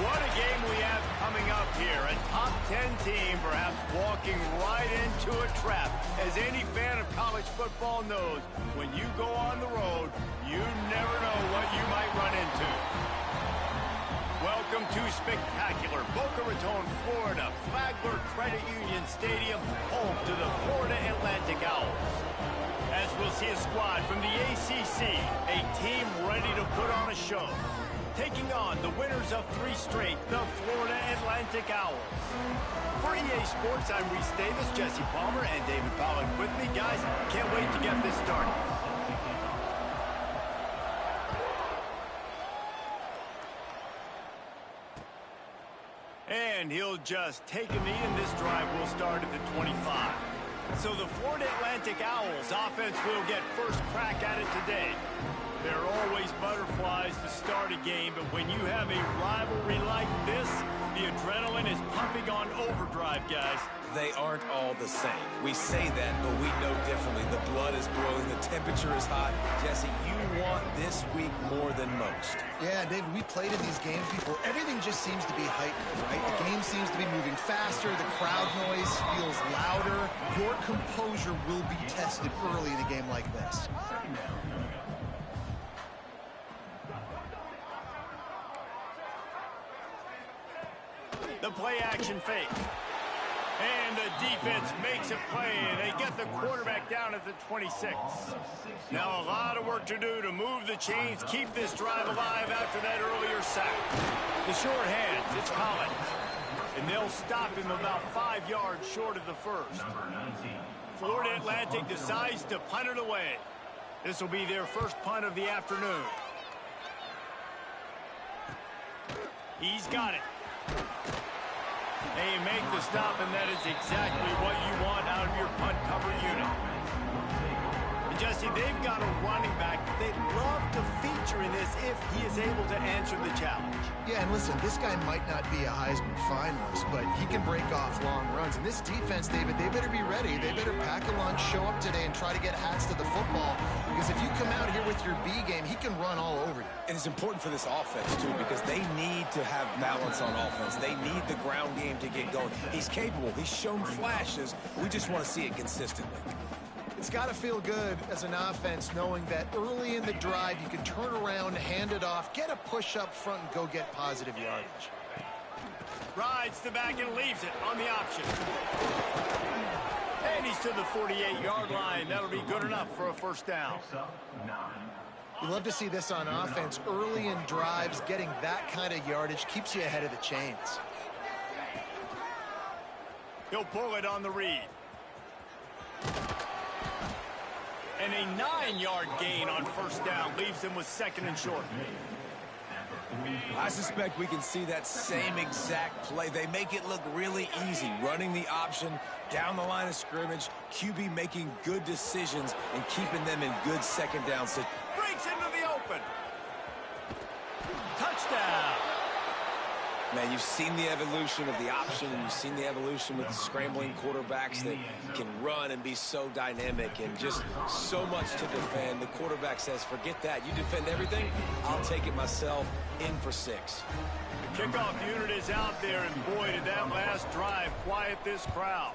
What a game we have coming up here. A top 10 team perhaps walking right into a trap. As any fan of college football knows, when you go on the road, you never know what you might run into. Welcome to spectacular Boca Raton, Florida, Flagler Credit Union Stadium, home to the Florida Atlantic Owls. As we'll see a squad from the ACC, a team ready to put on a show. Taking on the winners of 3 straight, the Florida Atlantic Owls. For EA Sports, I'm Reese Davis, Jesse Palmer, and David Pollack with me. Guys, can't wait to get this started. And he'll just take a knee, and this drive will start at the 25. So the Florida Atlantic Owls offense will get first crack at it today. There are always butterflies to start a game, but when you have a rivalry like this, the adrenaline is pumping on overdrive, guys. They aren't all the same. We say that, but we know differently. The blood is boiling, the temperature is hot. Jesse, you want this week more than most. Yeah, David, we played in these games before. Everything just seems to be heightened, right? The game seems to be moving faster. The crowd noise feels louder. Your composure will be tested early in a game like this. The play action fake. And the defense makes a play, and they get the quarterback down at the 26. Now a lot of work to do to move the chains, keep this drive alive after that earlier sack. The short hands, it's Collins. And they'll stop him about 5 yards short of the first. Florida Atlantic decides to punt it away. This will be their first punt of the afternoon. He's got it. They make the stop, and that is exactly what you want out of your punt cover unit. And Jesse, they've got a running back they'd love to feature in this if he is able to answer the challenge. Yeah, and listen, this guy might not be a Heisman finalist, but he can break off long runs. And this defense, David, they better be ready. They better pack a lunch, show up today, and try to get hats to the football. Because if you come out here with your B game, he can run all over you. And it's important for this offense, too, because they need to have balance on offense. They need the ground game to get going. He's capable. He's shown flashes. We just want to see it consistently. It's got to feel good as an offense knowing that early in the drive you can turn around, hand it off, get a push up front, and go get positive yardage. Rides the back and leaves it on the option. And he's to the 48-yard line. That'll be good enough for a first down. You love to see this on offense. Early in drives, getting that kind of yardage keeps you ahead of the chains. He'll pull it on the read. And a 9-yard gain on first down leaves him with second and short. I suspect we can see that same exact play. They make it look really easy, running the option down the line of scrimmage, QB making good decisions and keeping them in good second down situations. Breaks into the open. Touchdown. Man, you've seen the evolution of the option, and you've seen the evolution with the scrambling quarterbacks that can run and be so dynamic and just so much to defend. The quarterback says, forget that. You defend everything, I'll take it myself. In for 6. The kickoff unit is out there, and boy, did that last drive quiet this crowd.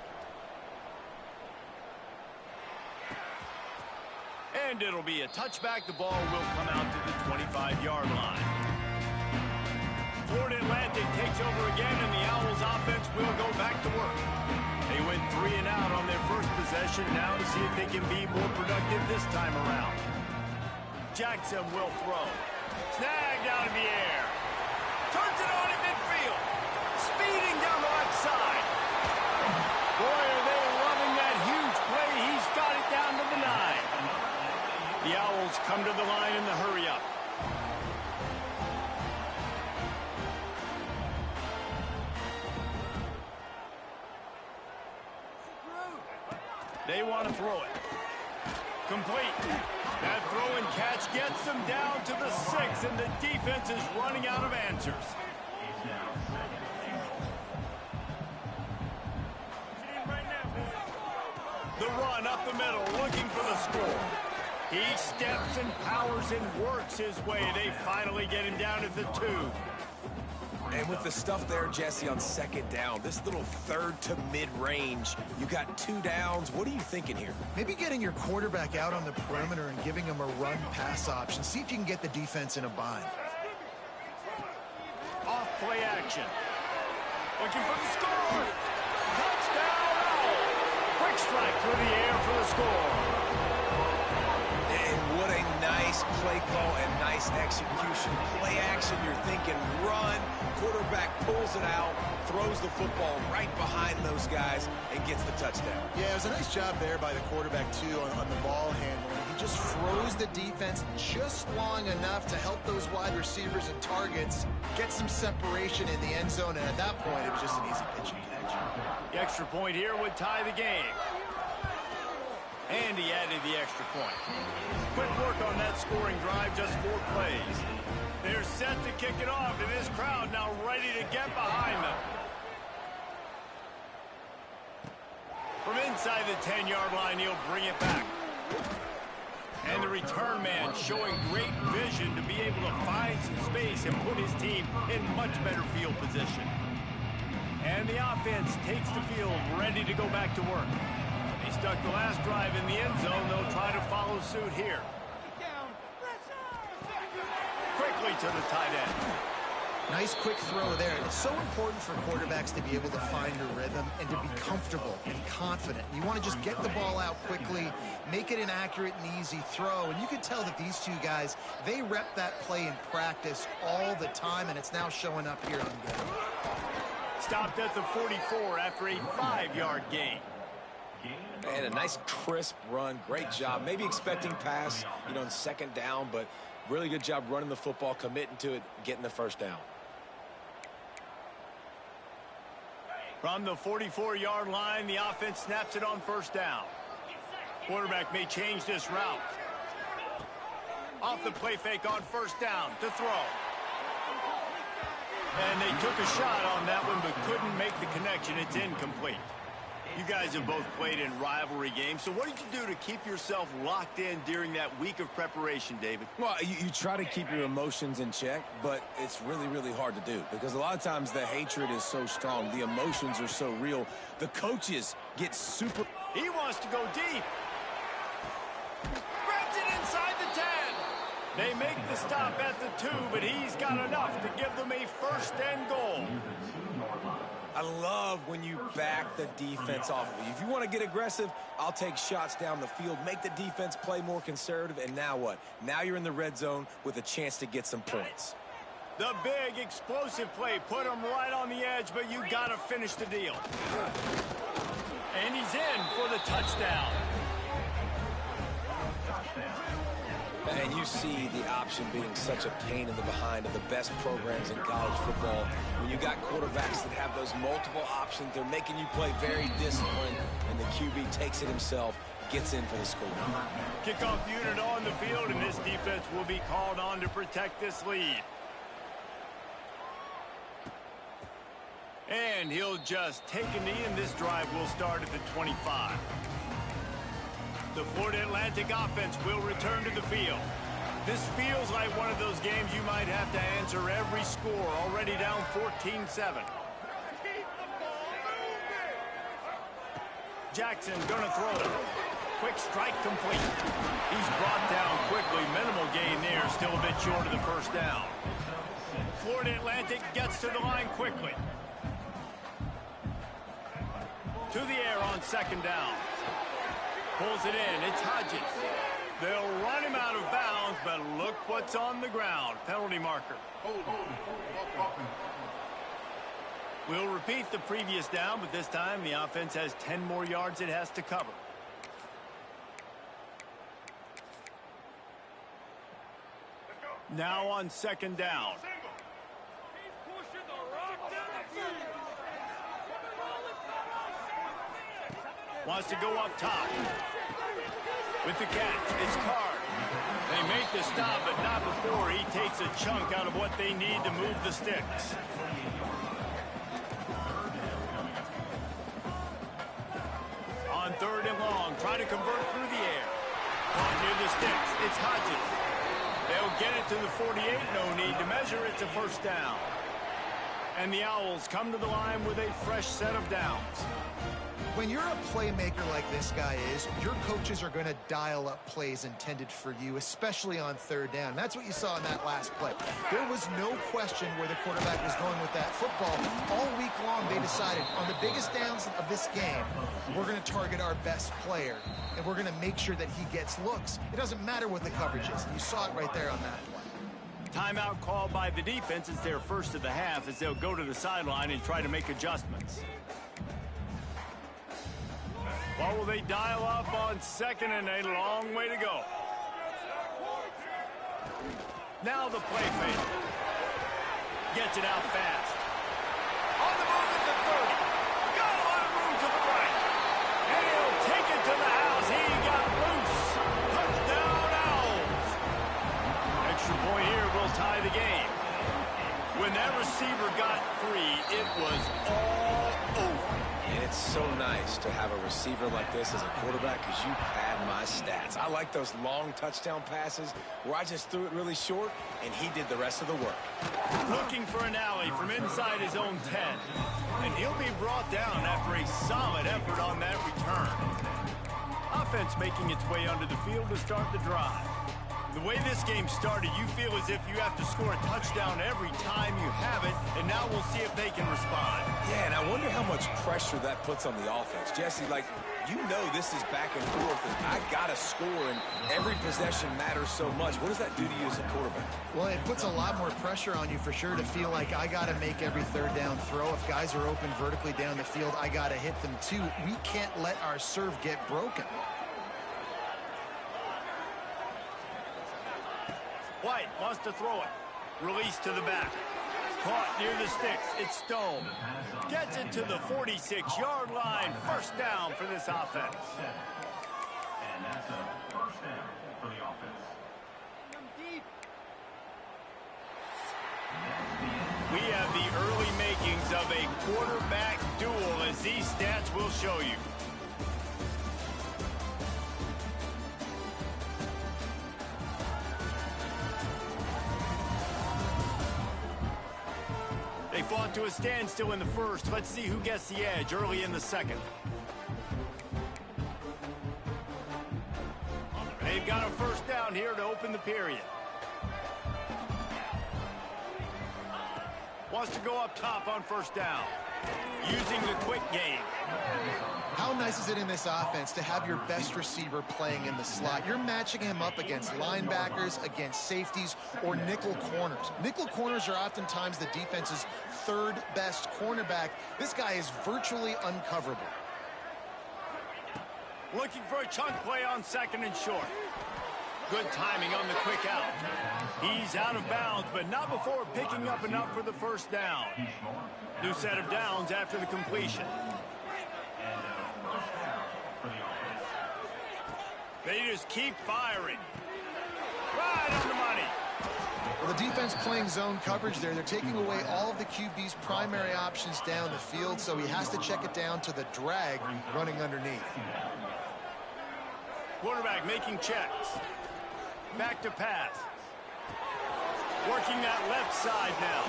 And it'll be a touchback. The ball will come out to the 25-yard line. Florida Atlantic takes over again, and the Owls offense will go back to work. They went 3 and out on their first possession. Now to see if they can be more productive this time around. Jackson will throw. Snagged out in the air. Turns it on in midfield. Speeding down the left side. Boy, are they loving that huge play. He's got it down to the 9. The Owls come to the line in the hurry-up. They want to throw it. Complete. That throw and catch gets them down to the 6, and the defense is running out of answers. The run up the middle, looking for the score. He steps and powers and works his way. They finally get him down at the 2. And with the stuff there, Jesse, on second down, this little third to mid-range, you got 2 downs. What are you thinking here? Maybe getting your quarterback out on the perimeter and giving him a run-pass option. See if you can get the defense in a bind. Off play action. Looking for the score. Touchdown! Quick strike through the air for the score. And what a nice play call and nice execution. Play action, you're thinking run. Quarterback pulls it out, throws the football right behind those guys, and gets the touchdown. Yeah, it was a nice job there by the quarterback, too, on the ball handling. He just froze the defense just long enough to help those wide receivers and targets get some separation in the end zone, and at that point, it was just an easy pitch and catch. The extra point here would tie the game. And he added the extra point. Quick work on that scoring drive, just 4 plays. They're set to kick it off, and this crowd now ready to get behind them. From inside the 10-yard line, he'll bring it back. And the return man showing great vision to be able to find some space and put his team in much better field position. And the offense takes the field, ready to go back to work. They stuck the last drive in the end zone. They'll try to follow suit here. Quickly to the tight end. Nice quick throw there. It's so important for quarterbacks to be able to find a rhythm and to be comfortable and confident. You want to just get the ball out quickly, make it an accurate and easy throw. And you can tell that these two guys, they rep that play in practice all the time, and it's now showing up here on game. Stopped at the 44 after a 5-yard gain. And a nice crisp run. Great job. Maybe expecting pass, in second down, but really good job running the football, committing to it, getting the first down. From the 44-yard line, the offense snaps it on first down. Quarterback may change this route. Off the play fake on first down to throw. And they took a shot on that one but couldn't make the connection. It's incomplete. You guys have both played in rivalry games, so what did you do to keep yourself locked in during that week of preparation, David? Well, you try to keep your emotions in check, but it's really, really hard to do because a lot of times the hatred is so strong. The emotions are so real. The coaches get super... He wants to go deep. Grabs it inside the 10. They make the stop at the 2, but he's got enough to give them a first and goal. I love when you back the defense off of you. If you want to get aggressive, I'll take shots down the field, make the defense play more conservative, and now what? Now you're in the red zone with a chance to get some points. The big explosive play put him right on the edge, but you got to finish the deal. And he's in for the touchdown. And you see the option being such a pain in the behind of the best programs in college football. When you got quarterbacks that have those multiple options, they're making you play very disciplined, and the QB takes it himself, gets in for the score. Kickoff unit on the field, and this defense will be called on to protect this lead. And he'll just take a knee, and this drive will start at the 25. The Florida Atlantic offense will return to the field. This feels like one of those games you might have to answer every score, already down 14-7. Jackson gonna throw it. Quick strike complete. He's brought down quickly. Minimal gain there, still a bit short of the first down. Florida Atlantic gets to the line quickly. To the air on second down. Pulls it in. It's Hodges. They'll run him out of bounds, but look what's on the ground. Penalty marker. We'll repeat the previous down, but this time the offense has 10 more yards it has to cover. Now on second down. Wants to go up top. With the catch, it's Card. They make the stop, but not before he takes a chunk out of what they need to move the sticks. On third and long, try to convert through the air. Caught near the sticks, it's Hodges. They'll get it to the 48, no need to measure. It's a first down. And the Owls come to the line with a fresh set of downs. When you're a playmaker like this guy is, your coaches are going to dial up plays intended for you, especially on third down. That's what you saw in that last play. There was no question where the quarterback was going with that football. All week long, they decided on the biggest downs of this game, we're going to target our best player, and we're going to make sure that he gets looks. It doesn't matter what the coverage is. You saw it right there on that play. Timeout called by the defense. It's their first of the half as they'll go to the sideline and try to make adjustments. What will they dial up on second and a long way to go? Now the play fake. Gets it out fast. On the move at the 30. Got a lot of room to the right. And he'll take it to the house. He got loose. Touchdown Owls. Extra point here will tie the game. When that receiver got free, it was all over. And it's so nice to have a receiver like this as a quarterback because you pad my stats. I like those long touchdown passes where I just threw it really short and he did the rest of the work. Looking for an alley from inside his own 10. And he'll be brought down after a solid effort on that return. Offense making its way onto the field to start the drive. The way this game started, you feel as if you have to score a touchdown every time you have it, and now we'll see if they can respond. Yeah, and I wonder how much pressure that puts on the offense. Jesse, like, you know this is back and forth, and I got to score, and every possession matters so much. What does that do to you as a quarterback? Well, it puts a lot more pressure on you for sure to feel like I got to make every third down throw. If guys are open vertically down the field, I got to hit them too. We can't let our serve get broken. White wants to throw it. Release to the back. Caught near the sticks. It's Stone. Gets it to the 46-yard line. First down for this offense. And that's a first down for the offense. We have the early makings of a quarterback duel, as these stats will show you. They fought to a standstill in the first. Let's see who gets the edge early in the second. They've got a first down here to open the period. Wants to go up top on first down. Using the quick game. How nice is it in this offense to have your best receiver playing in the slot? You're matching him up against linebackers, against safeties, or nickel corners. Nickel corners are oftentimes the defense's third best cornerback. This guy is virtually uncoverable. Looking for a chunk play on second and short. Good timing on the quick out. He's out of bounds, but not before picking up enough for the first down. New set of downs after the completion. They just keep firing. Right on the money. Well, the defense playing zone coverage there. They're taking away all of the QB's primary options down the field, so he has to check it down to the drag running underneath. Quarterback making checks. Back to pass. Working that left side now.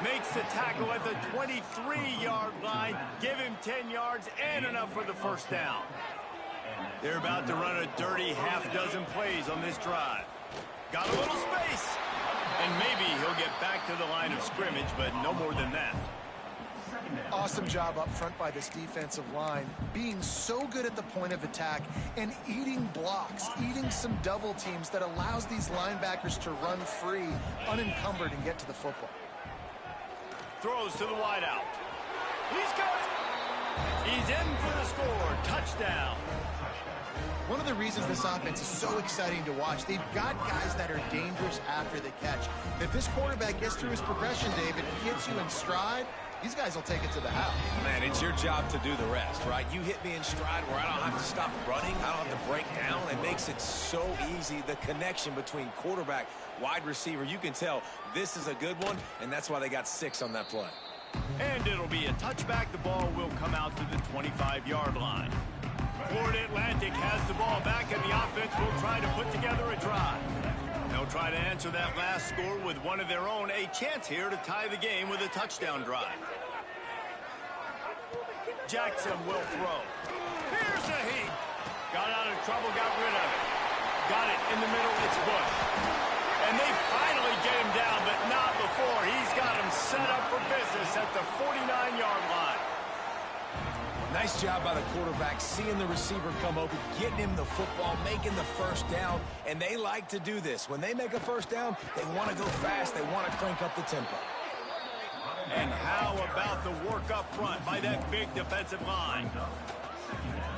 Makes the tackle at the 23-yard line. Give him 10 yards and enough for the first down. They're about to run a dirty half-dozen plays on this drive. Got a little space. And maybe he'll get back to the line of scrimmage, but no more than that. Awesome job up front by this defensive line, being so good at the point of attack and eating blocks, eating some double teams that allows these linebackers to run free, unencumbered, and get to the football. Throws to the wideout. He's got it. He's in for the score. Touchdown. One of the reasons this offense is so exciting to watch, they've got guys that are dangerous after the catch. If this quarterback gets through his progression, David, hits you in stride, these guys will take it to the house. Man, it's your job to do the rest, right? You hit me in stride where I don't have to stop running. I don't have to break down. It makes it so easy, the connection between quarterback, wide receiver. You can tell this is a good one, and that's why they got 6 on that play. And it'll be a touchback. The ball will come out to the 25-yard line. Florida Atlantic has the ball back, and the offense will try to put together a drive. They'll try to answer that last score with one of their own. A chance here to tie the game with a touchdown drive. Jackson will throw. Here's a heat. Got out of trouble, got rid of it. Got it in the middle, it's Bush. And they finally get him down, but not before. He's got him set up for business at the 49-yard line. Nice job by the quarterback, seeing the receiver come open, getting him the football, making the first down. And they like to do this. When they make a first down, they want to go fast. They want to crank up the tempo. And how about the work up front by that big defensive line?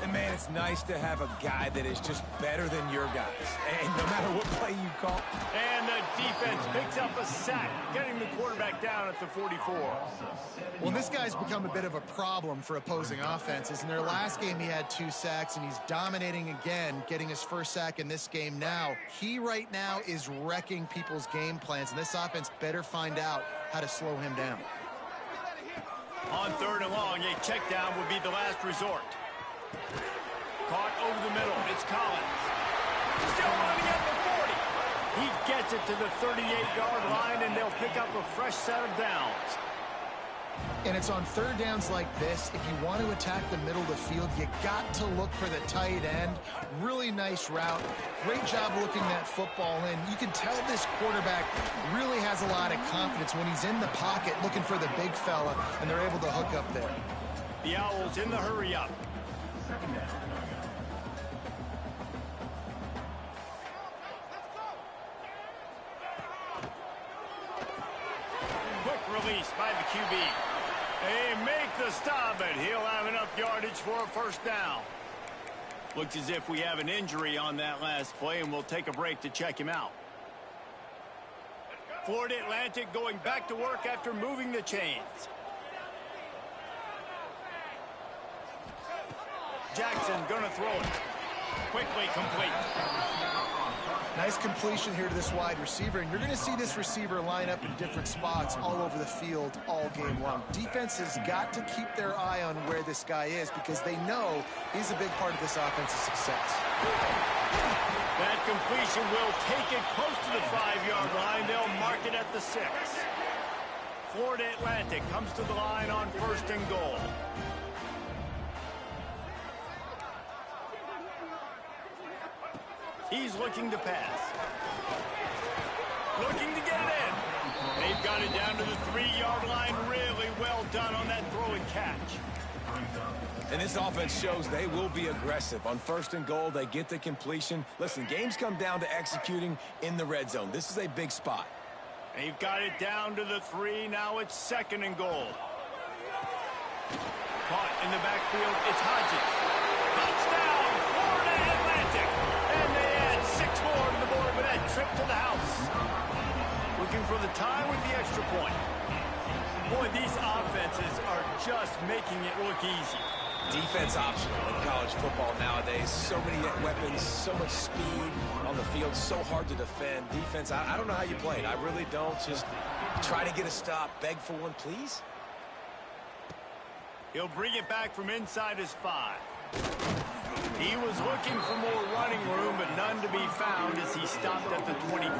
And, man, it's nice to have a guy that is just better than your guys. And no matter what play you call. And the defense picks up a sack, getting the quarterback down at the 44. Well, this guy's become a bit of a problem for opposing offenses. In their last game, he had 2 sacks, and he's dominating again, getting his first sack in this game now. He right now is wrecking people's game plans, and this offense better find out how to slow him down. On 3rd and long, a check down would be the last resort. Caught over the middle. It's Collins. Still running at the 40. He gets it to the 38-yard line, and they'll pick up a fresh set of downs. And it's on 3rd downs like this. If you want to attack the middle of the field, you got to look for the tight end. Really nice route. Great job looking that football in. You can tell this quarterback really has a lot of confidence when he's in the pocket looking for the big fella, and they're able to hook up there. The Owls in the hurry up. Quick release by the QB. They make the stop, but he'll have enough yardage for a first down. Looks as if we have an injury on that last play, and we'll take a break to check him out. Florida Atlantic going back to work after moving the chains. Jackson gonna throw it. Quickly complete. Nice completion here to this wide receiver, and you're going to see this receiver line up in different spots all over the field all game long. Defense has got to keep their eye on where this guy is because they know he's a big part of this offense's success. That completion will take it close to the 5-yard line. They'll mark it at the 6. Florida Atlantic comes to the line on 1st and goal. He's looking to pass. Looking to get it in. They've got it down to the 3-yard line. Really well done on that throw and catch. And this offense shows they will be aggressive. On 1st and goal, they get the completion. Listen, games come down to executing in the red zone. This is a big spot. They've got it down to the 3. Now it's 2nd and goal. Caught in the backfield. It's Hodges. Touchdown, Florida Atlantic. And they add 6 more to the board with that trip to the house. Looking for the tie with the extra point. Boy, these offenses are just making it look easy. Defense optional in college football nowadays. So many weapons, so much speed on the field, so hard to defend. Defense, I don't know how you play it. I really don't. Just try to get a stop, beg for one, please. He'll bring it back from inside his 5. He was looking for more running room, but none to be found as he stopped at the 23.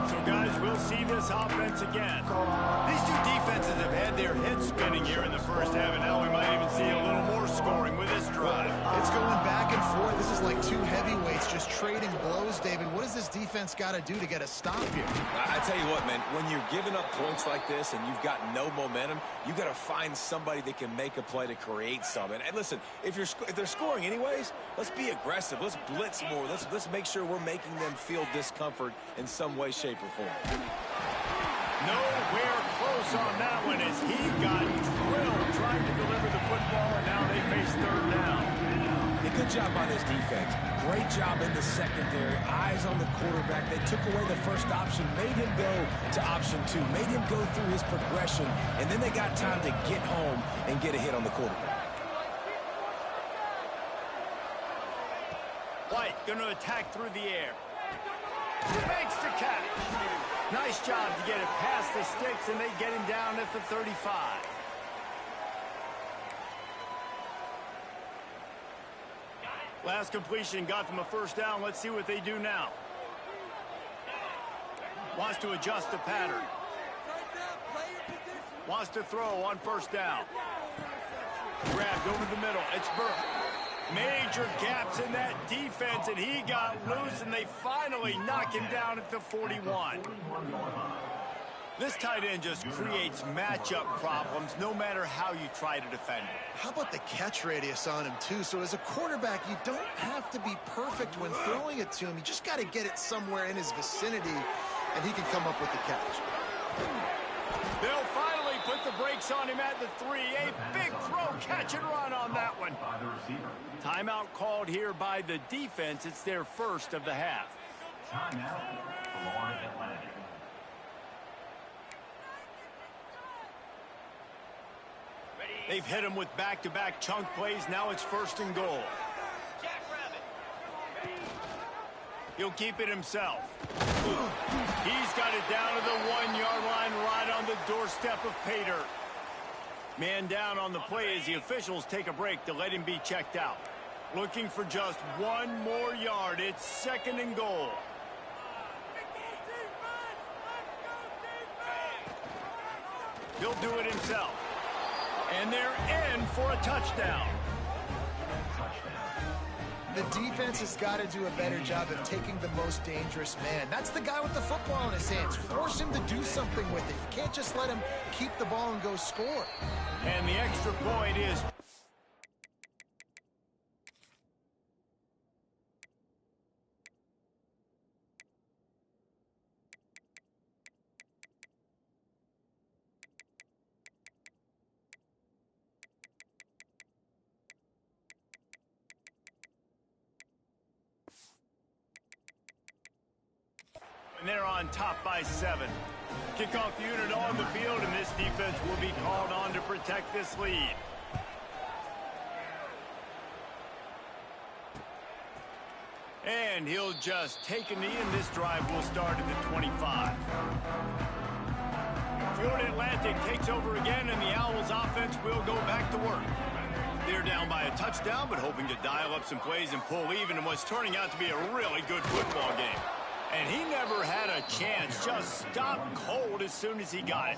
So, guys, we'll see this offense again. These two defenses have had their heads spinning here in the first half, and now we might even see a little more scoring with this drive. It's going back and forth. This is like 2 heavyweights just trading blows, David. What does this defense got to do to get a stop here? I tell you what, man, when you're giving up points like this and you've got no momentum, you got to find somebody that can make a play to create some. And listen, if they're scoring anyways, let's be aggressive. Let's blitz more. Let's make sure we're making them feel discomfort in some way, shape, or form. Nowhere close on that one as he got drilled trying to deliver the football, and now they face 3rd down. A good job by this defense. Great job in the secondary. Eyes on the quarterback. They took away the first option, made him go to option 2, made him go through his progression, and then they got time to get home and get a hit on the quarterback. White going to attack through the air. Makes the catch. Nice job to get it past the sticks, and they get him down at the 35. Last completion got them a first down. Let's see what they do now. Wants to adjust the pattern. Wants to throw on first down. Grabbed over the middle. It's Burke. Major gaps in that defense, and he got loose, and they finally knock him down at the 41. This tight end just creates matchup problems no matter how you try to defend him. How about the catch radius on him, too? So as a quarterback, you don't have to be perfect when throwing it to him. You just got to get it somewhere in his vicinity, and he can come up with the catch. They'll finally put the brakes on him at the 3. A big throw, catch and run on that one. Timeout called here by the defense. It's their first of the half. Timeout, Florida Atlantic. They've hit him with back-to-back chunk plays. Now it's first and goal. He'll keep it himself. He's got it down to the 1-yard line, right on the doorstep of Pater. Man down on the play as the officials take a break to let him be checked out. Looking for just one more yard. It's second and goal. He'll do it himself. And they're in for a touchdown. The defense has got to do a better job of taking the most dangerous man. That's the guy with the football in his hands. Force him to do something with it. You can't just let him keep the ball and go score. And the extra point is... And they're on top by 7. Kickoff unit on the field, and this defense will be called on to protect this lead. And he'll just take a knee, and this drive will start at the 25. Florida Atlantic takes over again, and the Owls offense will go back to work. They're down by a touchdown, but hoping to dial up some plays and pull even in what's turning out to be a really good football game. And he never had a chance, just stopped cold as soon as he got it.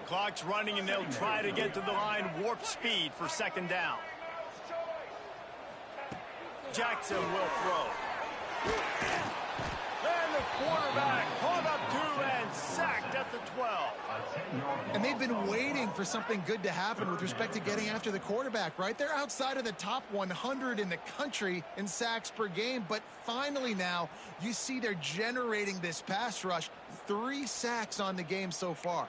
Clock's running, and they'll try to get to the line warp speed for second down. Jackson will throw. And the quarterback caught up to and sacked at the 12. And they've been waiting for something good to happen with respect to getting after the quarterback, right? They're outside of the top 100 in the country in sacks per game, but finally now you see they're generating this pass rush. 3 sacks on the game so far.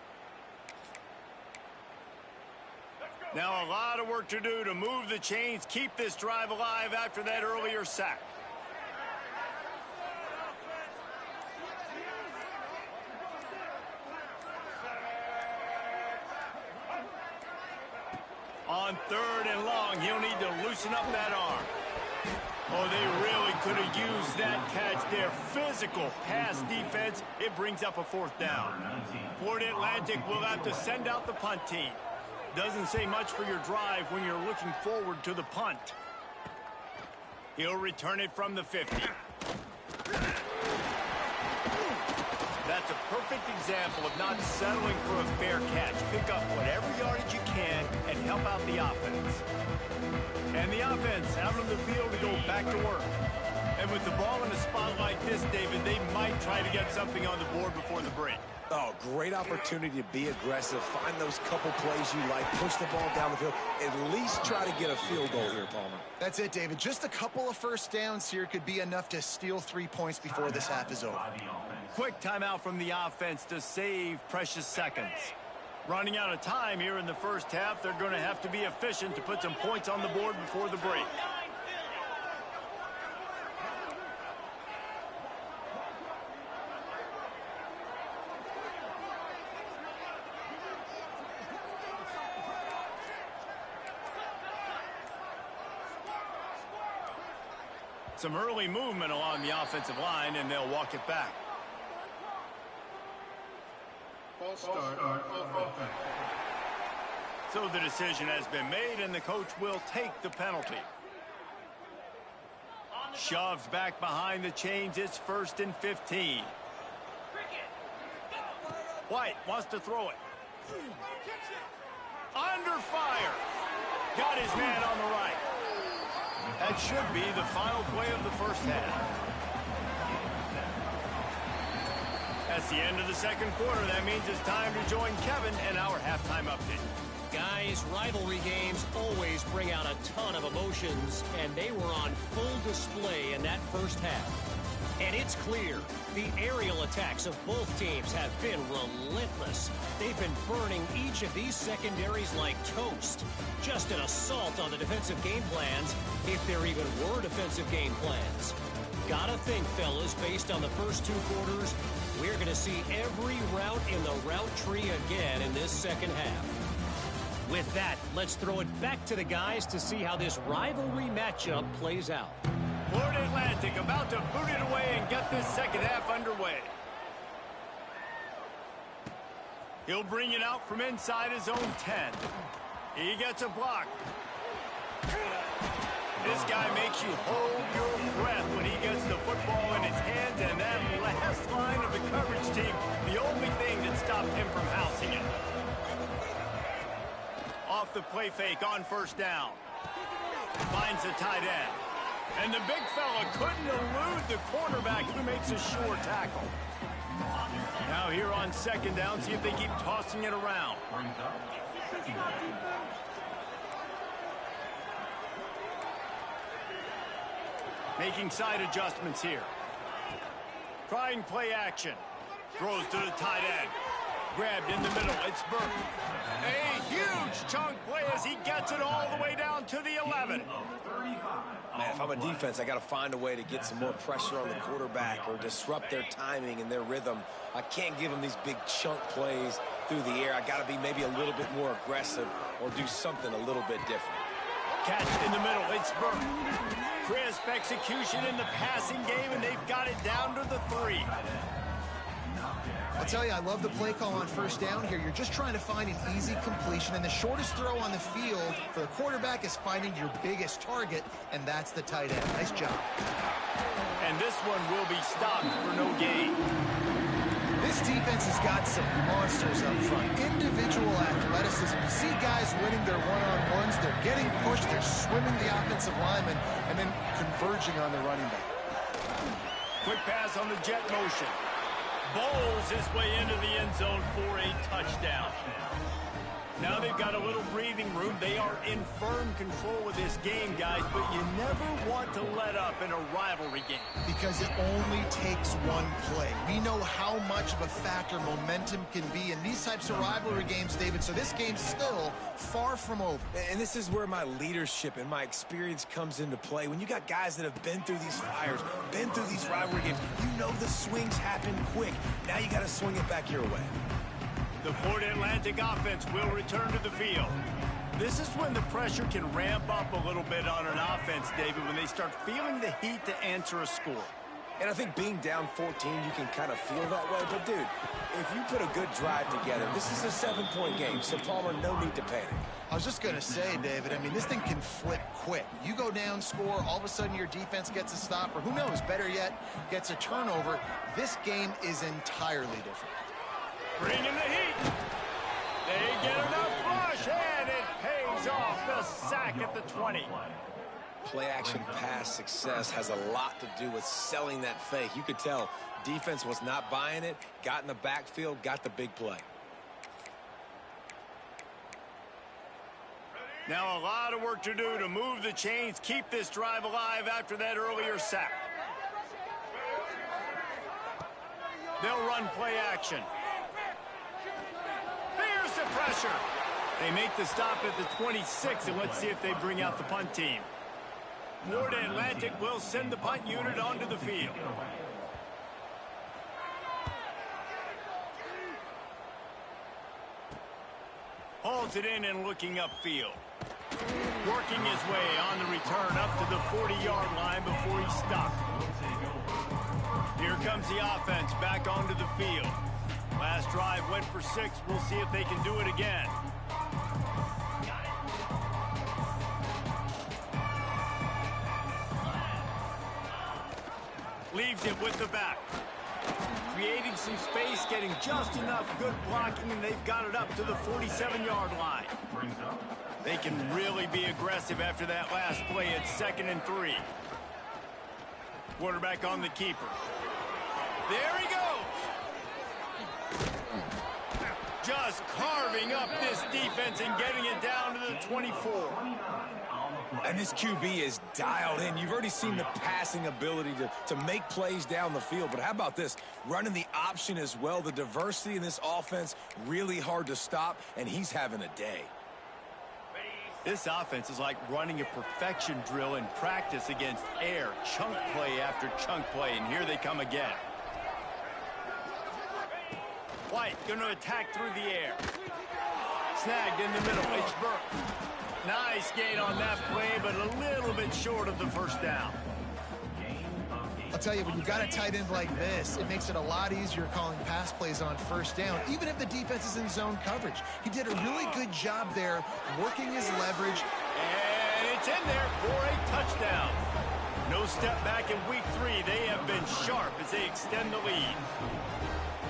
Now a lot of work to do to move the chains, keep this drive alive after that earlier sack. On third and long, he'll need to loosen up that arm. Oh, they really could have used that catch there. Physical pass defense. It brings up a fourth down. Florida Atlantic will have to send out the punt team. Doesn't say much for your drive when you're looking forward to the punt. He'll return it from the 50. That's a perfect example of not settling for a fair catch. Pick up whatever yardage you can and help out the offense. And the offense out on the field to go back to work. And with the ball in a spot like this, David, they might try to get something on the board before the break. Oh, great opportunity to be aggressive. Find those couple plays you like. Push the ball down the field. At least try to get a field goal here, Palmer. That's it, David. Just a couple of first downs here could be enough to steal 3 points before this half is over. Quick timeout from the offense to save precious seconds. Running out of time here in the first half, they're going to have to be efficient to put some points on the board before the break. Some early movement along the offensive line, and they'll walk it back. False start on offense. So the decision has been made, and the coach will take the penalty. Shoves back behind the chains. It's 1st and 15. White wants to throw it. Under fire. Got his man on the right. That should be the final play of the first half. That's the end of the second quarter. That means it's time to join Kevin in our halftime update. Guys, rivalry games always bring out a ton of emotions, and they were on full display in that first half. And it's clear, the aerial attacks of both teams have been relentless. They've been burning each of these secondaries like toast. Just an assault on the defensive game plans, if there even were defensive game plans. Gotta think, fellas, based on the first two quarters, we're going to see every route in the route tree again in this second half. With that, let's throw it back to the guys to see how this rivalry matchup plays out. Florida Atlantic about to boot it away and get this second half underway. He'll bring it out from inside his own 10. He gets a block. This guy makes you hold your breath when he gets the football in his hands, and that last line of the coverage team, the only thing that stopped him from housing it. Off the play fake on first down. Finds the tight end. And the big fella couldn't elude the quarterback who makes a sure tackle. Now here on second down, see if they keep tossing it around. Making side adjustments here. Trying play action. Throws to the tight end. Grabbed in the middle. It's Burke. A huge chunk play as he gets it all the way down to the 11. Man, if I'm a defense, I got to find a way to get some more pressure on the quarterback or disrupt their timing and their rhythm. I can't give them these big chunk plays through the air. I got to be maybe a little bit more aggressive or do something a little bit different. Catch in the middle. It's Burke. Crisp execution in the passing game, and they've got it down to the 3. I'll tell you, I love the play call on first down here. You're just trying to find an easy completion, and the shortest throw on the field for the quarterback is finding your biggest target, and that's the tight end. Nice job. And this one will be stopped for no gain. This defense has got some monsters up front. Individual athleticism. You see guys winning their one-on-ones. They're getting pushed. They're swimming the offensive lineman and then converging on the running back. Quick pass on the jet motion. Bowls his way into the end zone for a touchdown. Now they've got a little breathing room. They are in firm control of this game, guys, but you never want to let up in a rivalry game. Because it only takes one play. We know how much of a factor momentum can be in these types of rivalry games, David, so this game's still far from over. And this is where my leadership and my experience comes into play. When you got guys that have been through these fires, been through these rivalry games, you know the swings happen quick. Now you got to swing it back your way. The Florida Atlantic offense will return to the field. This is when the pressure can ramp up a little bit on an offense, David, when they start feeling the heat to answer a score. And I think being down 14, you can kind of feel that way. But, dude, if you put a good drive together, this is a 7-point game, so Palmer, no need to panic. I was just going to say, David, I mean, this thing can flip quick. You go down, score, all of a sudden your defense gets a stop, or who knows, better yet, gets a turnover. This game is entirely different. Bring in the heat. They get enough rush, and it pays off. The sack at the 20. Play-action pass success has a lot to do with selling that fake. You could tell defense was not buying it, got in the backfield, got the big play. Now a lot of work to do to move the chains, keep this drive alive after that earlier sack. They'll run play action. Fierce the pressure. They make the stop at the 26, and let's see if they bring out the punt team. Florida Atlantic will send the punt unit onto the field. Hauls it in and looking upfield. Working his way on the return up to the 40-yard line before he stopped. Here comes the offense back onto the field. Last drive went for 6. We'll see if they can do it again. Leaves it with the back. creating some space, getting just enough good blocking, and they've got it up to the 47-yard line. They can really be aggressive after that last play. It's 2nd and 3. Quarterback on the keeper. There he goes. Just carving up this defense and getting it down to the 24. And this QB is dialed in. You've already seen the passing ability to make plays down the field. But how about this? Running the option as well. The diversity in this offense, really hard to stop, and he's having a day. This offense is like running a perfection drill in practice against air. Chunk play after chunk play, and here they come again. White going to attack through the air. Snagged in the middle. It's Burke. Nice gain on that play, but a little bit short of the first down. I'll tell you, when you've got a tight end like this, it makes it a lot easier calling pass plays on first down, even if the defense is in zone coverage. He did a really good job there, working his leverage. And it's in there for a touchdown. No step back in week 3. They have been sharp as they extend the lead.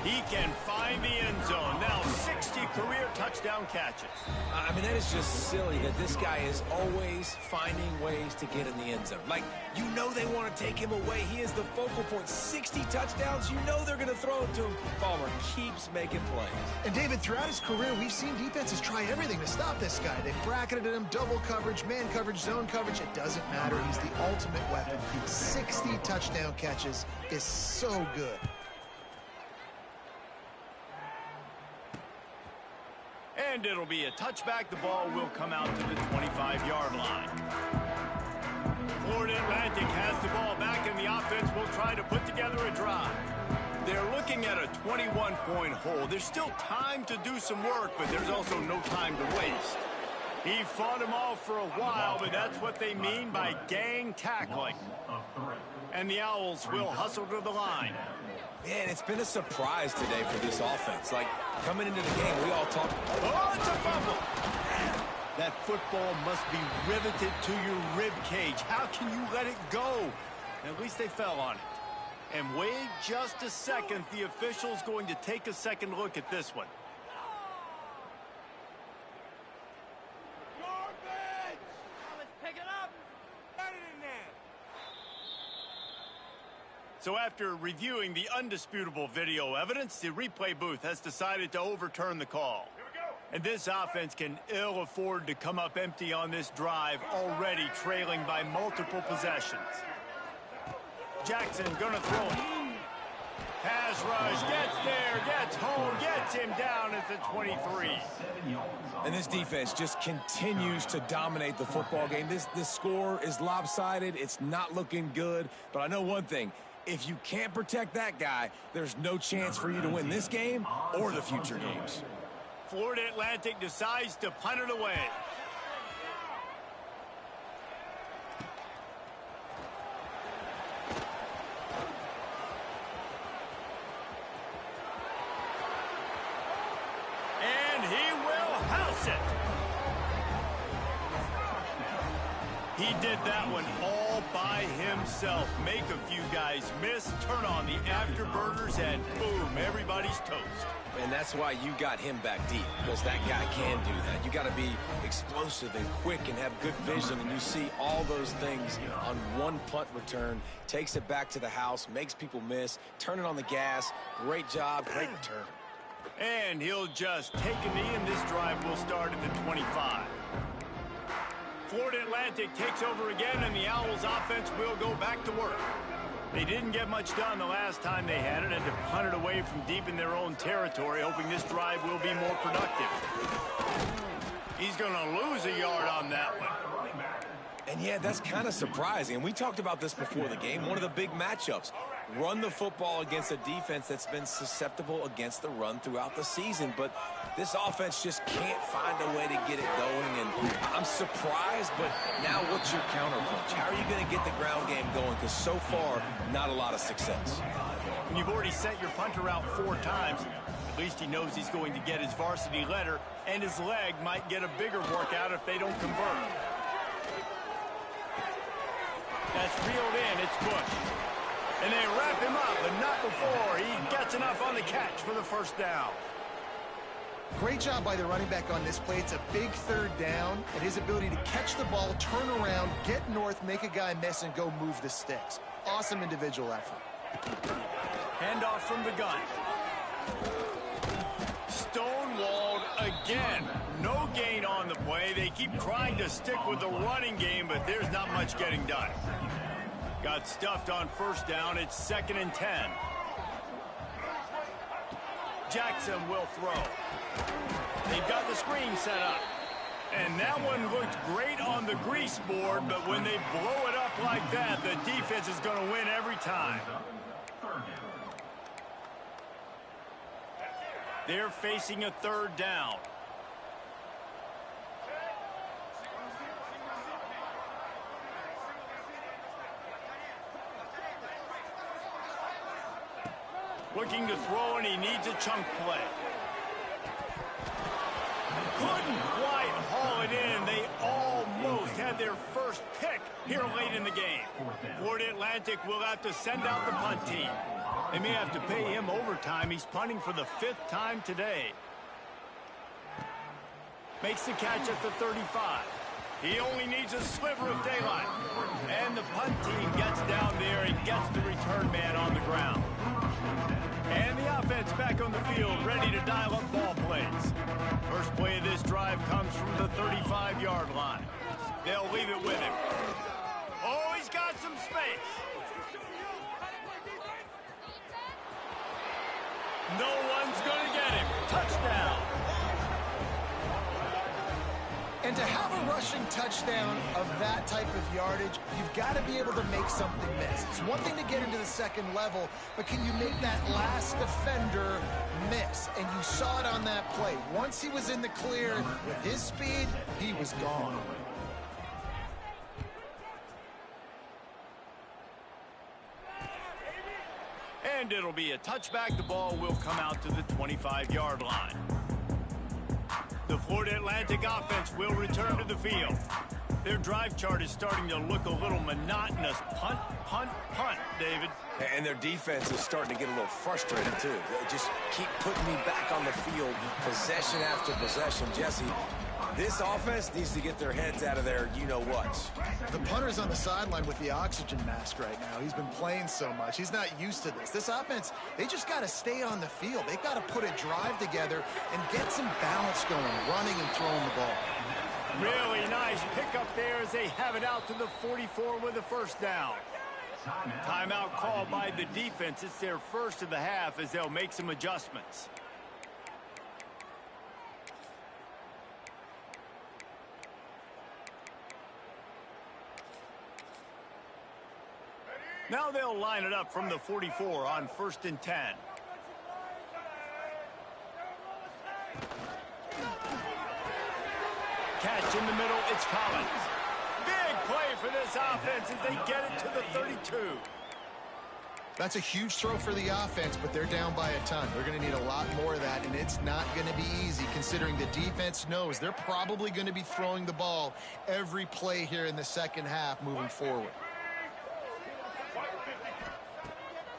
He can find the end zone. Now 60 career touchdown catches. I mean, that is just silly that this guy is always finding ways to get in the end zone. Like, you know they want to take him away. He is the focal point. 60 touchdowns, you know they're going to throw it to him. Palmer keeps making plays. And David, throughout his career, we've seen defenses try everything to stop this guy. They've bracketed him, double coverage, man coverage, zone coverage. It doesn't matter. He's the ultimate weapon. 60 touchdown catches is so good. And it'll be a touchback. The ball will come out to the 25-yard line. Florida Atlantic has the ball back, and the offense will try to put together a drive. They're looking at a 21-point hole. There's still time to do some work, but there's also no time to waste. He fought them all for a while, but that's what they mean by gang tackling. And the Owls will hustle to the line. Man, it's been a surprise today for this offense. Like, coming into the game, we all talk. Oh, it's a fumble. That football must be riveted to your rib cage. How can you let it go? At least they fell on it. And wait just a second. The official's going to take a second look at this one. So after reviewing the undisputable video evidence, the replay booth has decided to overturn the call. And this offense can ill afford to come up empty on this drive, already trailing by multiple possessions. Jackson gonna throw it. Pass rush, gets there, gets home, gets him down at the 23. And this defense just continues to dominate the football game. This score is lopsided. It's not looking good. But I know one thing. If you can't protect that guy, there's no chance for you to win this game or the future games. Florida Atlantic decides to punt it away. And he will house it. He did that one all by himself. Make a few guys miss, turn on the afterburners, and boom, everybody's toast. And that's why you got him back deep, because that guy can do that. You got to be explosive and quick and have good vision, and you see all those things on one punt return. Takes it back to the house, makes people miss, turning on the gas. Great job, great return. And he'll just take a knee, and this drive will start at the 25. Florida Atlantic takes over again, and the Owls offense will go back to work. They didn't get much done the last time they had it, and to punt it away from deep in their own territory, hoping this drive will be more productive. He's going to lose a yard on that one. And yeah, that's kind of surprising. And we talked about this before the game. One of the big matchups. Run the football against a defense that's been susceptible against the run throughout the season. But this offense just can't find a way to get it going. And I'm surprised, but now what's your counterpunch? How are you going to get the ground game going? Because so far, not a lot of success. When you've already sent your punter out 4 times, at least he knows he's going to get his varsity letter, and his leg might get a bigger workout if they don't convert. That's reeled in. It's Bush. And they wrap him up, but not before he gets enough on the catch for the first down. Great job by the running back on this play. It's a big third down, and his ability to catch the ball, turn around, get north, make a guy miss, and go move the sticks. Awesome individual effort. Handoff from the gun. Stonewalled again. No gain on the play. They keep trying to stick with the running game, but there's not much getting done. Got stuffed on first down. It's 2nd and 10. Jackson will throw. They've got the screen set up. And that one looked great on the grease board, but when they blow it up like that, the defense is going to win every time. They're facing a third down. Looking to throw, and he needs a chunk play. Couldn't quite haul it in. They almost had their first pick here late in the game. Florida Atlantic will have to send out the punt team. They may have to pay him overtime. He's punting for the 5th time today. Makes the catch at the 35. He only needs a sliver of daylight. And the punt team gets down there and gets the return man on the ground. And the offense back on the field, ready to dial up ball plays. First play of this drive comes from the 35-yard line. They'll leave it with him. Oh, he's got some space. No one's going to get him. Touchdown. And to have a rushing touchdown of that type of yardage, you've got to be able to make something miss. It's one thing to get into the second level, but can you make that last defender miss? And you saw it on that play. Once he was in the clear with his speed, he was gone. And it'll be a touchback. The ball will come out to the 25-yard line. The Florida Atlantic offense will return to the field. Their drive chart is starting to look a little monotonous. Punt, punt, punt, David. And their defense is starting to get a little frustrated, too. They just keep putting me back on the field, possession after possession. Jesse, this offense needs to get their heads out of their you-know-what. The punter's on the sideline with the oxygen mask right now. He's been playing so much. He's not used to this. This offense, they just got to stay on the field. They've got to put a drive together and get some balance going, running and throwing the ball. Really nice pickup there as they have it out to the 44 with a first down. Timeout called by the defense. It's their first of the half as they'll make some adjustments. Now they'll line it up from the 44 on 1st and 10. Catch in the middle, it's Collins. Big play for this offense as they get it to the 32. That's a huge throw for the offense, but they're down by a ton. They're going to need a lot more of that, and it's not going to be easy considering the defense knows they're probably going to be throwing the ball every play here in the second half moving forward.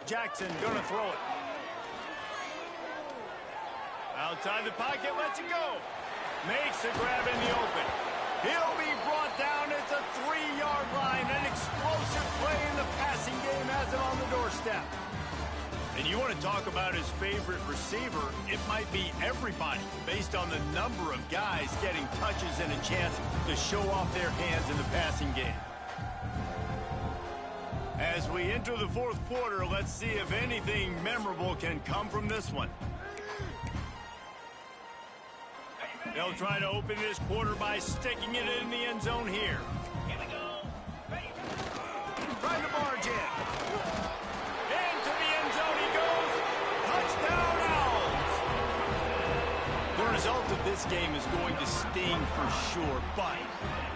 Jackson gonna throw it. Outside the pocket, lets it go. Makes a grab in the open. He'll be brought down at the 3-yard line. An explosive play in the passing game has him on the doorstep. And you want to talk about his favorite receiver, it might be everybody based on the number of guys getting touches and a chance to show off their hands in the passing game. As we enter the fourth quarter, let's see if anything memorable can come from this one. They'll try to open this quarter by sticking it in the end zone here. Here we go. Trying to barge in. Into the end zone he goes. Touchdown, Owls. The result of this game is going to sting for sure, but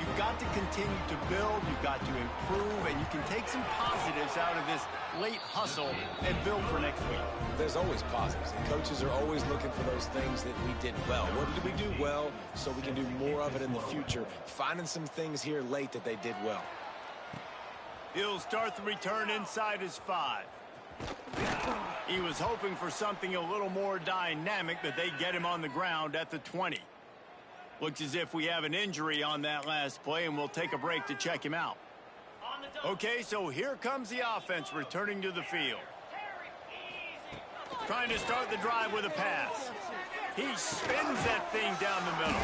you've got to continue to build, you've got to improve, and you can take some positives out of this late hustle and build for next week. There's always positives, and coaches are always looking for those things that we did well. What did we do well so we can do more of it in the future? Finding some things here late that they did well. He'll start the return inside his 5. He was hoping for something a little more dynamic, but they get him on the ground at the 20. Looks as if we have an injury on that last play, and we'll take a break to check him out. Okay, so here comes the offense returning to the field. Trying to start the drive with a pass. He spins that thing down the middle.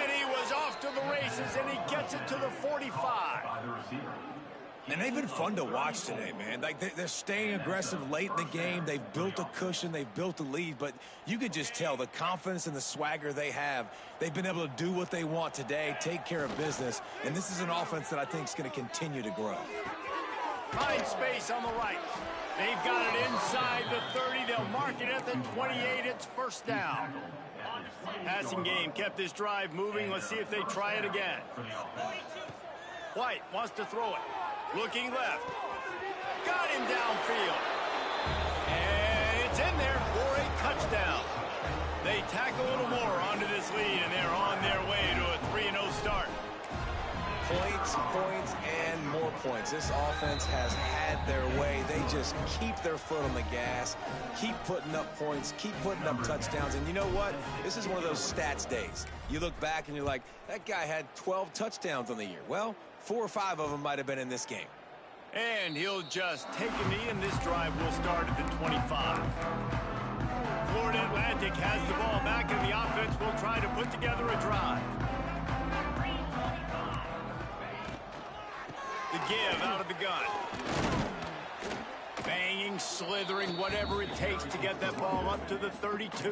And he was off to the races, and he gets it to the 45. And they've been fun to watch today, man. Like, they're staying aggressive late in the game. They've built a cushion. They've built a lead. But you could just tell the confidence and the swagger they have. They've been able to do what they want today, take care of business. And this is an offense that I think is going to continue to grow. Find space on the right. They've got it inside the 30. They'll mark it at the 28. It's first down. Passing game kept this drive moving. Let's see if they try it again. White wants to throw it. Looking left. Got him downfield. And it's in there for a touchdown. They tack a little more onto this lead, and they're on their way to a 3-0 start. Points, and more points. This offense has had their way. They just keep their foot on the gas, keep putting up points, keep putting up touchdowns. And you know what? This is one of those stats days. You look back and you're like, that guy had 12 touchdowns on the year. Well, 4 or 5 of them might have been in this game. And he'll just take a knee, and this drive will start at the 25. Florida Atlantic has the ball back, and the offense will try to put together a drive. The give out of the gun. Banging, slithering, whatever it takes to get that ball up to the 32.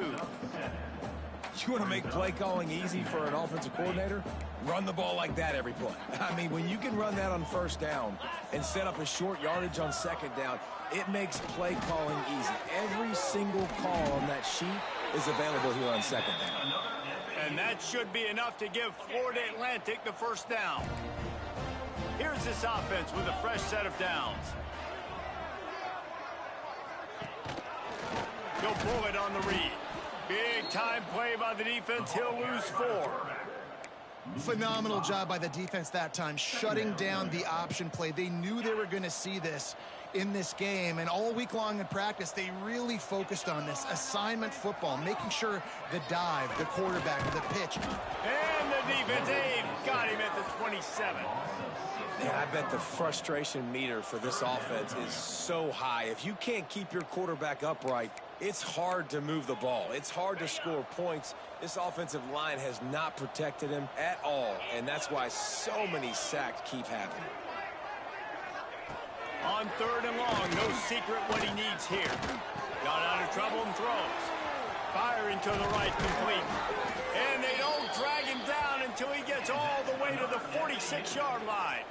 You want to make play calling easy for an offensive coordinator? Run the ball like that every play. I mean, when you can run that on first down and set up a short yardage on second down, it makes play calling easy. Every single call on that sheet is available here on second down. And that should be enough to give Florida Atlantic the first down. Here's this offense with a fresh set of downs. He'll pull it on the read. Big time play by the defense. He'll lose 4. Phenomenal job by the defense that time, shutting down the option play. They knew they were going to see this in this game, and all week long in practice, they really focused on this assignment football, making sure the dive, the quarterback, the pitch. And the defense, they've got him at the 27. Yeah, I bet the frustration meter for this offense is so high. If you can't keep your quarterback upright, it's hard to move the ball. It's hard to score points. This offensive line has not protected him at all, and that's why so many sacks keep happening. On 3rd and long, no secret what he needs here. Got out of trouble and throws. Firing to the right, complete. And they don't drag him down until he gets all the way to the 46-yard line.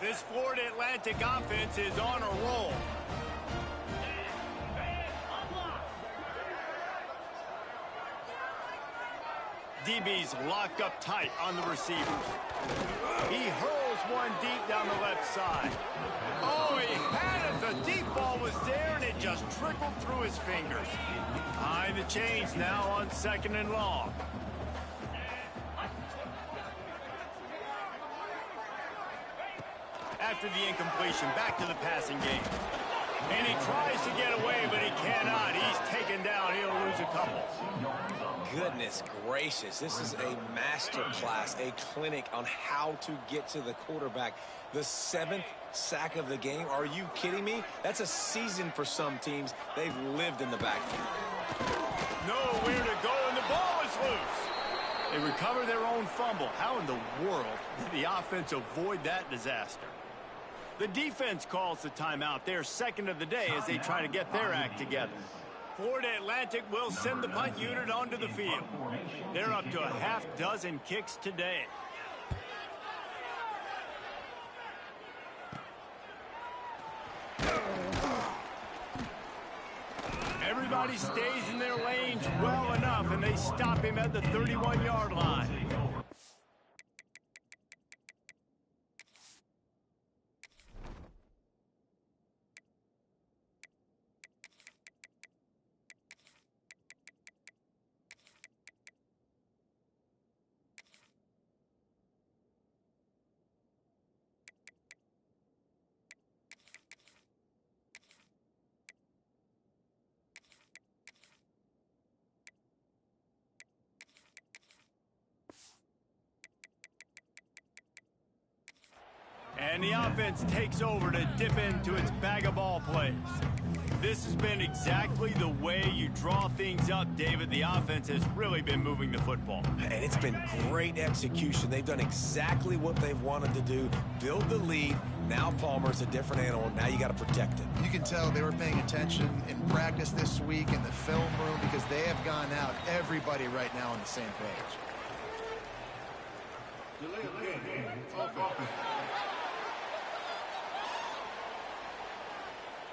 This Florida Atlantic offense is on a roll. DB's locked up tight on the receivers. He hurls one deep down the left side. Oh, he had it. The deep ball was there, and it just trickled through his fingers. Behind the chains now on 2nd and long. After the incompletion, back to the passing game. And he tries to get away, but he cannot. He's taken down. He'll lose a couple. Goodness gracious, this is a master class, a clinic on how to get to the quarterback. The 7th sack of the game. Are you kidding me? That's a season for some teams. They've lived in the backfield. Nowhere to go, and the ball is loose. They recover their own fumble. How in the world did the offense avoid that disaster? The defense calls the timeout. Their second of the day as they try to get their act together. Florida Atlantic will send the punt unit onto the field. They're up to a half-dozen kicks today. Everybody stays in their lanes well enough, and they stop him at the 31-yard line. And the offense takes over to dip into its bag of ball plays. This has been exactly the way you draw things up, David. The offense has really been moving the football. And it's been great execution. They've done exactly what they've wanted to do. Build the lead. Now Palmer's a different animal. Now you got to protect it. You can tell they were paying attention in practice this week in the film room because they have gone out, everybody right now on the same page.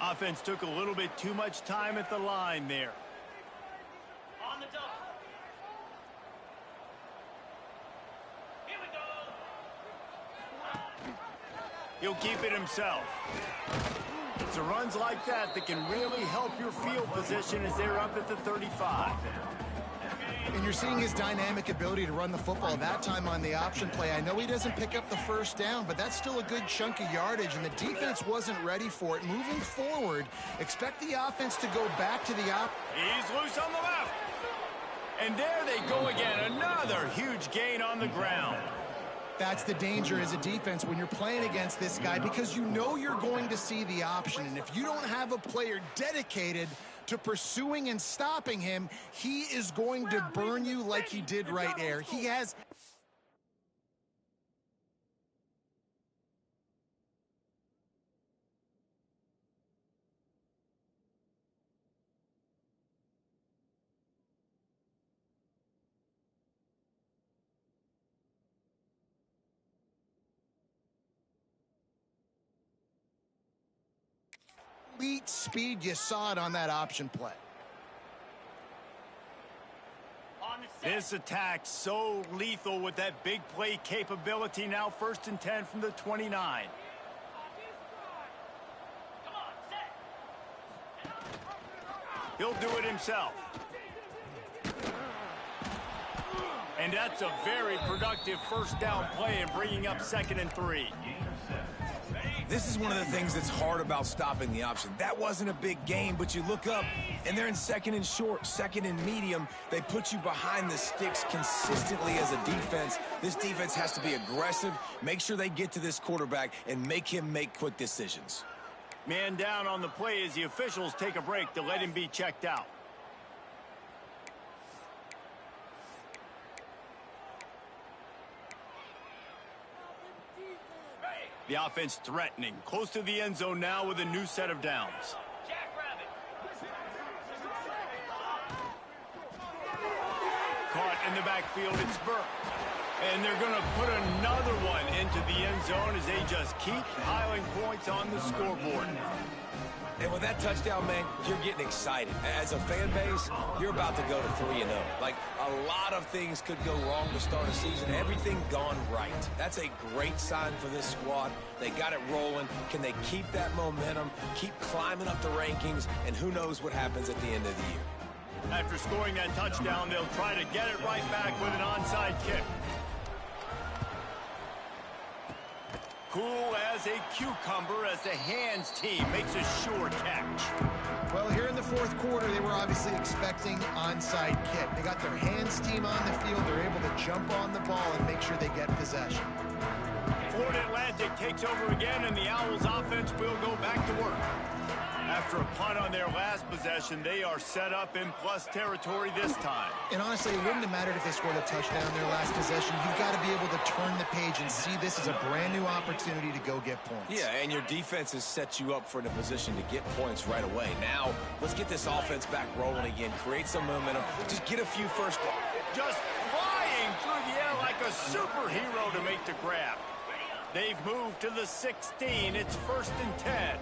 Offense took a little bit too much time at the line there. On the double. Here we go. He'll keep it himself. It's the runs like that that can really help your field position as they're up at the 35. And you're seeing his dynamic ability to run the football, that time on the option play. I know he doesn't pick up the first down, but that's still a good chunk of yardage, and the defense wasn't ready for it. Moving forward, expect the offense to go back to the He's loose on the left. And there they go again. Another huge gain on the ground. That's the danger as a defense when you're playing against this guy, because you know you're going to see the option. And if you don't have a player dedicated to pursuing and stopping him, he is going to burn you like he did right there. He has... elite speed. You saw it on that option play. This attack so lethal with that big play capability. Now 1st and 10 from the 29. He'll do it himself. And that's a very productive first down play and bringing up 2nd and 3. This is one of the things that's hard about stopping the option. That wasn't a big gain, but you look up, and they're in 2nd and short, 2nd and medium. They put you behind the sticks consistently as a defense. This defense has to be aggressive, make sure they get to this quarterback, and make him make quick decisions. Man down on the play as the officials take a break to let him be checked out. The offense threatening, close to the end zone now with a new set of downs. Caught in the backfield, it's Burke. And they're going to put another one into the end zone as they just keep piling points on the scoreboard. And with that touchdown, man, you're getting excited. As a fan base, you're about to go to 3-0. Like, a lot of things could go wrong to start a season. Everything gone right. That's a great sign for this squad. They got it rolling. Can they keep that momentum, keep climbing up the rankings, and who knows what happens at the end of the year. After scoring that touchdown, they'll try to get it right back with an onside kick. Cool as a cucumber as the hands team makes a sure catch. Well, here in the 4th quarter, they were obviously expecting onside kick. They got their hands team on the field. They're able to jump on the ball and make sure they get possession. Florida Atlantic takes over again, and the Owls offense will go back to work. After a punt on their last possession, they are set up in plus territory this time. And honestly, it wouldn't have mattered if they scored a touchdown in their last possession. You've got to be able to turn the page and see this as a brand new opportunity to go get points. Yeah, and your defense has set you up for a position to get points right away. Now, let's get this offense back rolling again, create some momentum, just get a few first downs. Just flying through the air like a superhero to make the grab. They've moved to the 16. It's 1st and 10.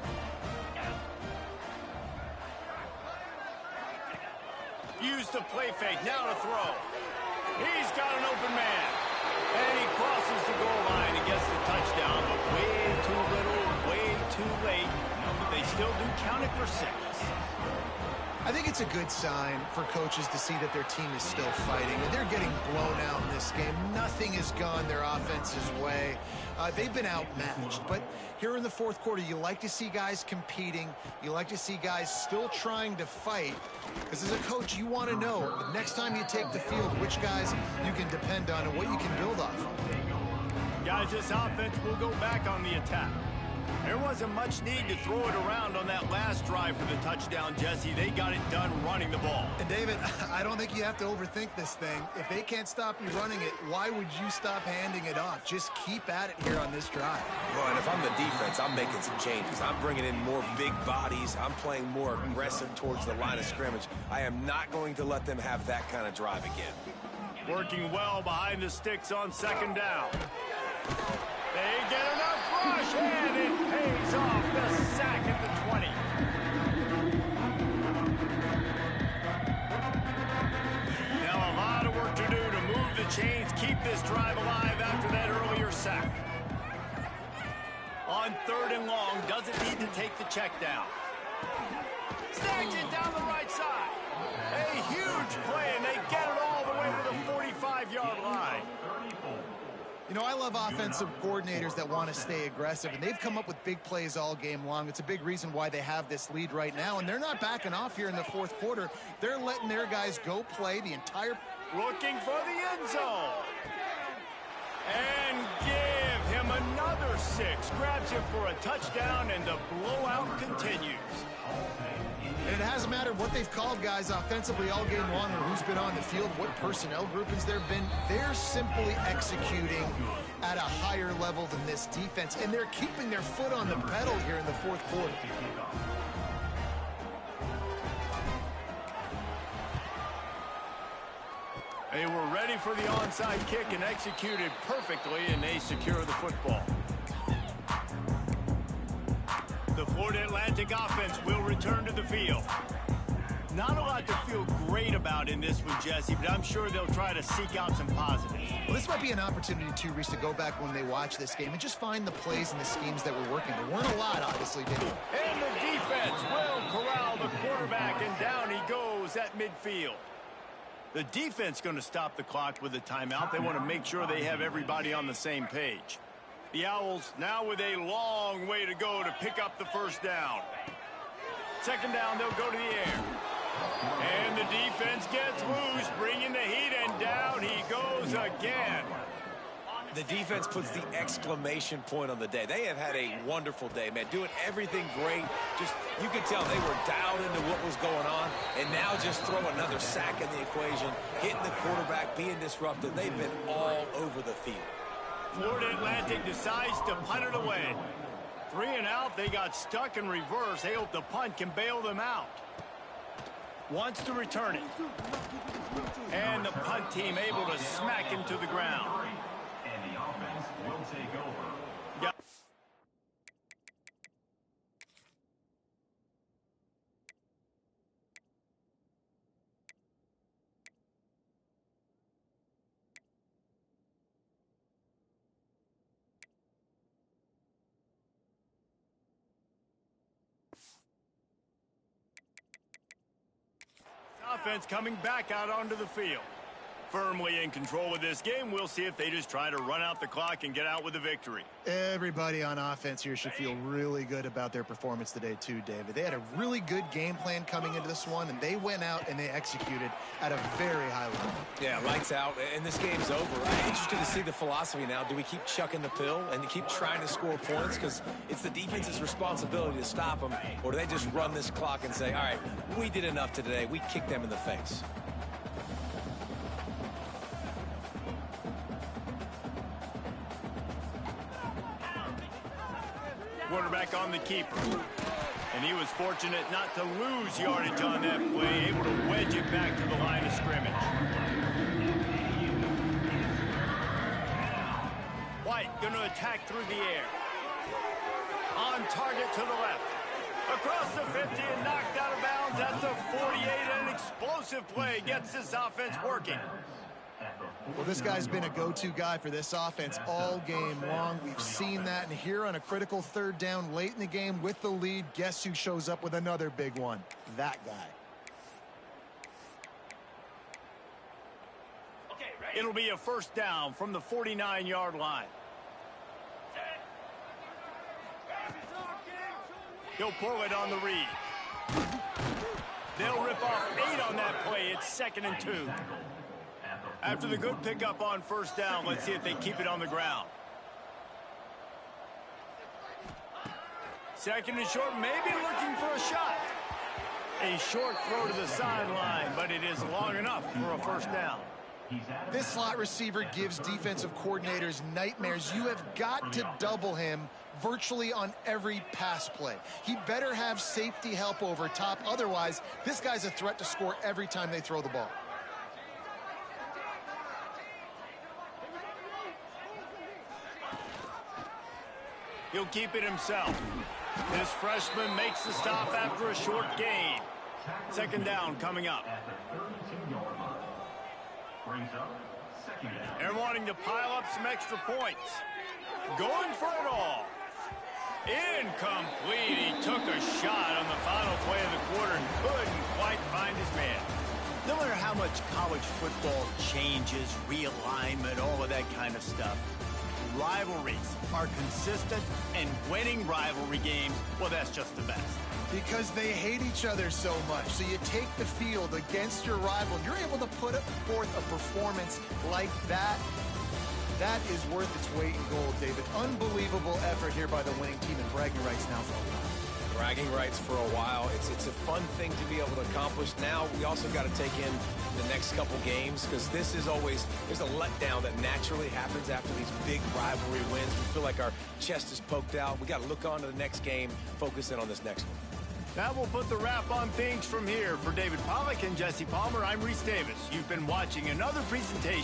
Use the play fake, now to throw. He's got an open man. And he crosses the goal line and gets the touchdown, but way too little, way too late. But they still do count it for 6. I think it's a good sign for coaches to see that their team is still fighting. And they're getting blown out in this game. Nothing has gone their offense's way. They've been outmatched. But here in the 4th quarter, you like to see guys competing. You like to see guys still trying to fight. Because as a coach, you want to know the next time you take the field which guys you can depend on and what you can build off of. Guys, this offense will go back on the attack. There wasn't much need to throw it around on that last drive for the touchdown, Jesse. They got it done running the ball. And David, I don't think you have to overthink this thing. If they can't stop you running it, why would you stop handing it off? Just keep at it here on this drive. Well, and if I'm the defense, I'm making some changes. I'm bringing in more big bodies. I'm playing more aggressive towards the line of scrimmage. I am not going to let them have that kind of drive again. Working well behind the sticks on second down. They get enough rush, and it pays off. The sack at the 20. Now a lot of work to do to move the chains, keep this drive alive after that earlier sack. On 3rd and long, doesn't need to take the check down. Snags it down the right side. A huge play, and they get it all the way to the 45-yard line. You know, I love offensive coordinators that want to stay aggressive, and they've come up with big plays all game long. It's a big reason why they have this lead right now, and they're not backing off here in the 4th quarter. They're letting their guys go play the entire... Looking for the end zone. And give him another 6. Grabs him for a touchdown, and the blowout continues. And it hasn't mattered what they've called guys offensively all game long or who's been on the field, what personnel groupings there have been. They're simply executing at a higher level than this defense, and they're keeping their foot on the pedal here in the 4th quarter. They were ready for the onside kick and executed perfectly, and they secure the football. The Florida Atlantic offense will return to the field. Not a lot to feel great about in this one, Jesse, but I'm sure they'll try to seek out some positives. Well, this might be an opportunity, too, Reese, to go back when they watch this game and just find the plays and the schemes that were working. There weren't a lot, obviously, did they? And the defense will corral the quarterback, and down he goes at midfield. The defense going to stop the clock with a timeout. They want to make sure they have everybody on the same page. The Owls now with a long way to go to pick up the first down. Second down, they'll go to the air. And the defense gets loose, bringing the heat, and down he goes again. The defense puts the exclamation point on the day. They have had a wonderful day, man. Doing everything great. Just, you could tell they were dialed into what was going on. And now just throw another sack in the equation, hitting the quarterback, being disruptive. They've been all over the field. Florida Atlantic decides to punt it away. 3 and out, they got stuck in reverse. They hope the punt can bail them out. Wants to return it. And the punt team able to smack him to the ground. And the offense will take over. Offense coming back out onto the field. Firmly in control of this game. We'll see if they just try to run out the clock and get out with the victory. Everybody on offense here should feel really good about their performance today, too, David. They had a really good game plan coming into this one, and they went out and they executed at a very high level. Yeah, lights out, and this game's over. I'm interested to see the philosophy now. Do we keep chucking the pill and keep trying to score points because it's the defense's responsibility to stop them, or do they just run this clock and say, all right, we did enough today. We kicked them in the face. Quarterback on the keeper. And he was fortunate not to lose yardage on that play, able to wedge it back to the line of scrimmage. White going to attack through the air. On target to the left. Across the 50 and knocked out of bounds at the 48. An explosive play gets this offense working. Well, this guy's been a go-to guy for this offense all game long. We've seen that, and here on a critical 3rd down late in the game with the lead, guess who shows up with another big one? That guy. It'll be a first down from the 49-yard line. He'll pull it on the read. They'll rip off 8 on that play. It's 2nd and 2. After the good pickup on first down, let's see if they keep it on the ground. Second and short, maybe looking for a shot. A short throw to the sideline, but it is long enough for a first down. This slot receiver gives defensive coordinators nightmares. You have got to double him virtually on every pass play. He better have safety help over top. Otherwise, this guy's a threat to score every time they throw the ball. He'll keep it himself. This freshman makes the stop after a short gain. Second down coming up. They're wanting to pile up some extra points. Going for it all. Incomplete. He took a shot on the final play of the quarter and couldn't quite find his man. No matter how much college football changes, realignment, all of that kind of stuff, rivalries are consistent, and winning rivalry games, well, that's just the best. Because they hate each other so much. So you take the field against your rival. You're able to put forth a performance like that. That is worth its weight in gold, David. Unbelievable effort here by the winning team, and bragging rights now for a while. Bragging rights for a while. It's a fun thing to be able to accomplish. Now we also got to take in the next couple games, because this is always, there's a letdown that naturally happens after these big rivalry wins. We feel like our chest is poked out. We got to look on to the next game, focus in on this next one. That will put the wrap on things from here. For David Pollack and Jesse Palmer, I'm Reese Davis. You've been watching another presentation